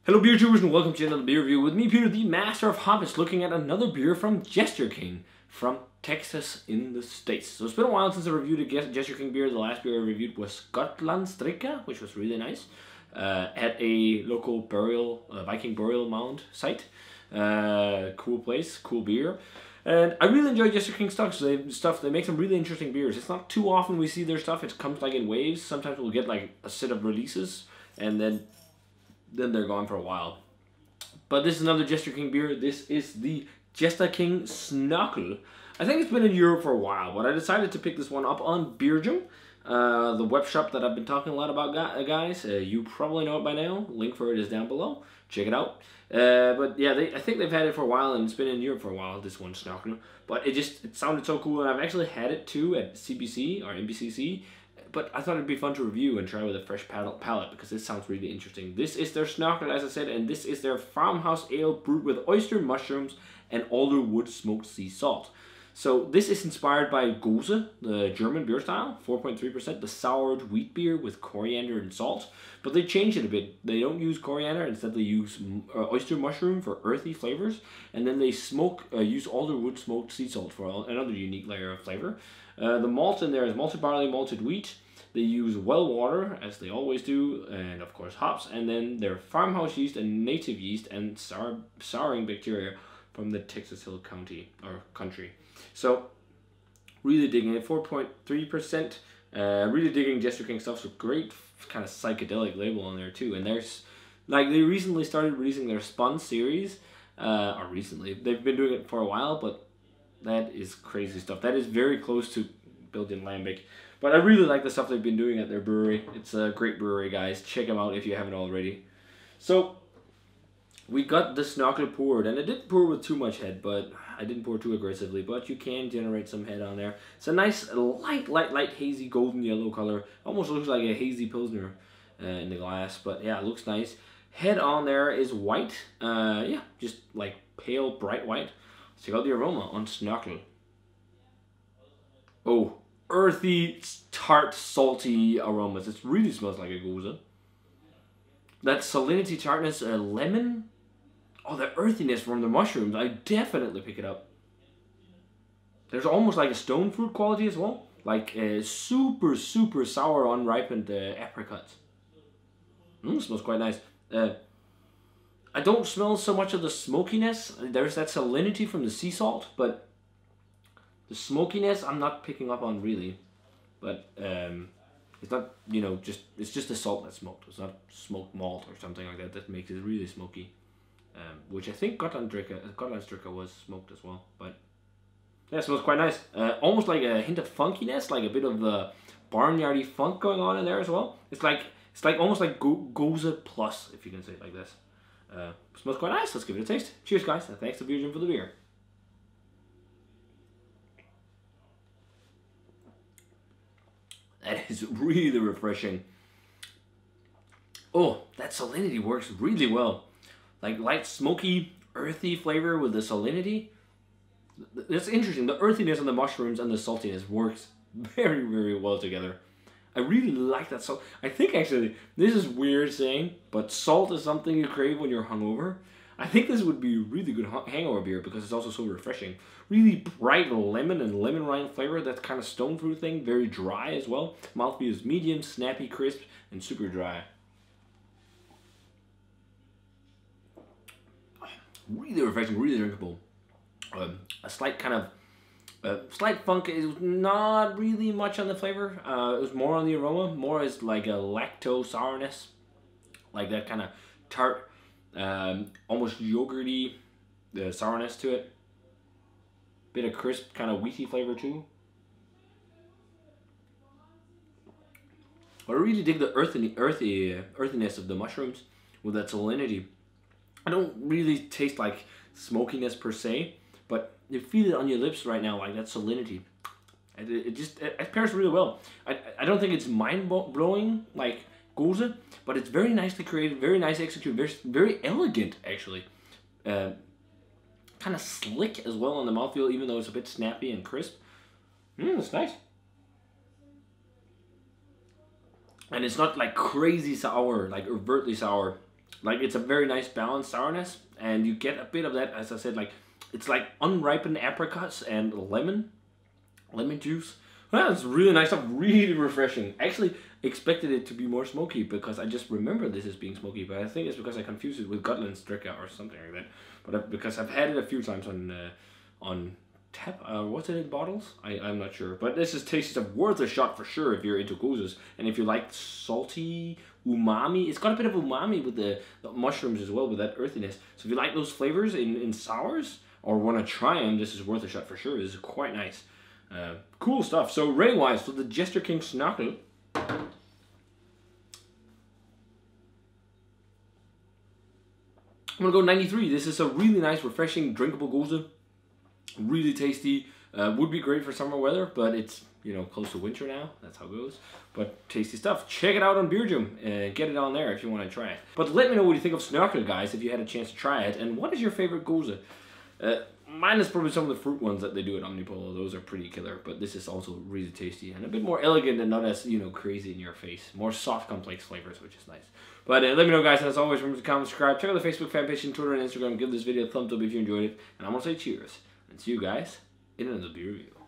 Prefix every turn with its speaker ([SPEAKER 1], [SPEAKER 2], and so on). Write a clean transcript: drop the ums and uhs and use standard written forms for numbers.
[SPEAKER 1] Hello beer tubers and welcome to another beer review with me, Peter, the master of hobbits, looking at another beer from Jester King from Texas in the States. So it's been a while since I reviewed a Jester King beer. The last beer I reviewed was Skotlandstrika, which was really nice, at a local Viking burial mound site. Cool place, cool beer. And I really enjoy Jester King stuff. They make some really interesting beers. It's not too often we see their stuff. It comes like in waves. Sometimes we'll get like a set of releases and then they're gone for a while. But this is another Jester King beer. This is the Jester King Snörkel. I think it's been in Europe for a while, but I decided to pick this one up on Breweryand, the web shop that I've been talking a lot about, guys. You probably know it by now. Link for it is down below. Check it out. But yeah, I think they've had it for a while, and it's been in Europe for a while, this one, Snörkel. But it sounded so cool, and I've actually had it too at CBC, or MBCC. But I thought it'd be fun to review and try with a fresh palate because this sounds really interesting. This is their Snörkel, as I said, and this is their farmhouse ale brewed with oyster mushrooms and alder wood smoked sea salt. So this is inspired by Gose, the German beer style, 4.3%, the soured wheat beer with coriander and salt. But they changed it a bit. They don't use coriander, instead they use oyster mushroom for earthy flavors. And then they use alder wood smoked sea salt for another unique layer of flavor. The malt in there is malted barley, malted wheat. They use well water, as they always do, and of course hops, and then their farmhouse yeast and native yeast and souring bacteria from the Texas Hill country. So, really digging it, 4.3%. Really digging Jester King stuff. So great kind of psychedelic label on there too. And there's they recently started releasing their Spun series, or recently they've been doing it for a while, but that is crazy stuff. That is very close to built-in lambic. But I really like the stuff they've been doing at their brewery. It's a great brewery, guys. Check them out if you haven't already. So, we got the Snörkel poured, and it didn't pour with too much head, but I didn't pour too aggressively, but you can generate some head on there. It's a nice, light, hazy golden yellow color. Almost looks like a hazy Pilsner in the glass, but yeah, it looks nice. Head on there is white. Yeah, just like pale, bright white. Let's check out the aroma on Snörkel. Oh, earthy, tart, salty aromas. It really smells like a Gose. That salinity, tartness, lemon. Oh, the earthiness from the mushrooms. I definitely pick it up. There's almost like a stone fruit quality as well. Like super sour, unripened apricots. Smells quite nice. I don't smell so much of the smokiness. There's that salinity from the sea salt, but the smokiness I'm not picking up on really, but it's not, it's just the salt that's smoked. It's not smoked malt or something like that makes it really smoky, which I think Skotlandstrika was smoked as well. But yeah, it smells quite nice. Almost like a hint of funkiness, like a bit of barnyardy funk going on in there as well. It's like almost like Gose plus, if you can say it like this. Smells quite nice. Let's give it a taste. Cheers, guys, and thanks to Breweryand for the beer. That is really refreshing. Oh, that salinity works really well. Like light, smoky, earthy flavor with the salinity. That's interesting. The earthiness and the mushrooms and the saltiness works very well together. I really like that salt. I think actually, this is weird saying, but salt is something you crave when you're hungover. I think this would be a really good hangover beer because it's also so refreshing. Really bright lemon and lemon rind flavor, that kind of stone fruit thing, very dry as well. Mouthfeel is medium, snappy, crisp, and super dry. Really refreshing, really drinkable. A slight kind of, slight funk is not really much on the flavor. It was more on the aroma, more as like a lactose sourness, like that kind of tart, almost yogurty sourness to it. Bit of crisp, kind of wheaty flavor too. But I really dig the earthiness of the mushrooms with that salinity. I don't really taste like smokiness per se, but you feel it on your lips right now, like that salinity. It pairs really well. I don't think it's mind-blowing like Gose, but it's very nicely created, very nice executed, very elegant actually. Kind of slick as well on the mouthfeel, even though it's a bit snappy and crisp. It's nice. And it's not like crazy sour, like overtly sour. Like, it's a very nice balanced sourness, and you get a bit of that, as I said, like, it's like unripened apricots and lemon juice. Well, it's really nice stuff, really refreshing. Actually, expected it to be more smoky because I just remember this as being smoky, but I think it's because I confused it with Gotland Stricka or something like that. But because I've had it a few times on tap, what's it in bottles? I'm not sure. But this is tastes worth a shot for sure if you're into goses. And if you like salty umami, it's got a bit of umami with the mushrooms as well, with that earthiness. So if you like those flavors in sours or want to try them, this is worth a shot for sure. This is quite nice. Cool stuff. So rating wise, for the Jester King Snörkel, I'm gonna go 93. This is a really nice, refreshing, drinkable Gose. Really tasty. Would be great for summer weather, but it's, you know, close to winter now. That's how it goes. But tasty stuff. Check it out on Breweryand. Get it on there if you want to try it. But let me know what you think of Snörkel, guys, if you had a chance to try it. And what is your favorite Gose? Mine is probably some of the fruit ones that they do at Omnipolo. Those are pretty killer, but this is also really tasty and a bit more elegant and not as, you know, crazy in your face. More soft, complex flavors, which is nice. But let me know, guys, and as always, remember to comment, subscribe, check out the Facebook fan page and Twitter and Instagram. Give this video a thumbs up if you enjoyed it, and I'm going to say cheers, and see you guys in another beer review.